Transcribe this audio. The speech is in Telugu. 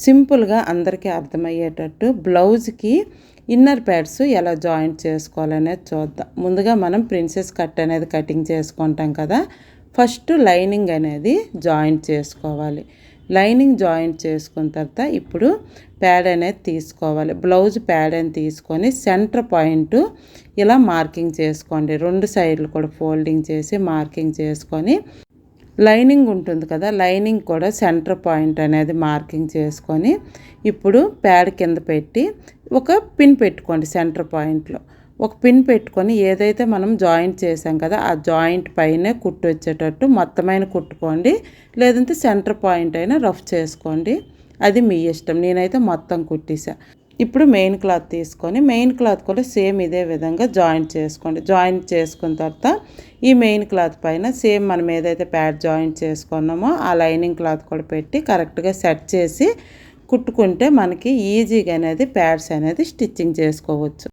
సింపుల్గా అందరికీ అర్థమయ్యేటట్టు బ్లౌజ్కి ఇన్నర్ ప్యాడ్స్ ఎలా జాయింట్ చేసుకోవాలనేది చూద్దాం. ముందుగా మనం ప్రిన్సెస్ కట్ అనేది కటింగ్ చేసుకుంటాం కదా. ఫస్ట్ లైనింగ్ అనేది జాయింట్ చేసుకోవాలి. లైనింగ్ జాయింట్ చేసుకున్న తర్వాత ఇప్పుడు ప్యాడ్ అనేది తీసుకోవాలి. బ్లౌజ్ ప్యాడ్ అని తీసుకొని సెంటర్ పాయింట్ ఇలా మార్కింగ్ చేసుకోండి. రెండు సైడ్లు కూడా ఫోల్డింగ్ చేసి మార్కింగ్ చేసుకొని లైనింగ్ ఉంటుంది కదా, లైనింగ్ కూడా సెంటర్ పాయింట్ అనేది మార్కింగ్ చేసుకొని ఇప్పుడు ప్యాడ్ కింద పెట్టి ఒక పిన్ పెట్టుకోండి. సెంటర్ పాయింట్లో ఒక పిన్ పెట్టుకొని ఏదైతే మనం జాయింట్ చేసాం కదా ఆ జాయింట్ పైనే కుట్టు వచ్చేటట్టు మొత్తమైన కుట్టుకోండి. లేదంటే సెంటర్ పాయింట్ అయినా రఫ్ చేసుకోండి, అది మీ ఇష్టం. నేనైతే మొత్తం కుట్టేసా. ఇప్పుడు మెయిన్ క్లాత్ తీసుకొని మెయిన్ క్లాత్ కూడా సేమ్ ఇదే విధంగా జాయింట్ చేసుకోండి. జాయింట్ చేసుకున్న తర్వాత ఈ మెయిన్ క్లాత్ పైన సేమ్ మనం ఏదైతే ప్యాడ్ జాయింట్ చేసుకున్నామో ఆ లైనింగ్ క్లాత్ కూడా పెట్టి కరెక్ట్గా సెట్ చేసి కుట్టుకుంటే మనకి ఈజీగా అనేది ప్యాడ్స్ అనేది స్టిచ్చింగ్ చేసుకోవచ్చు.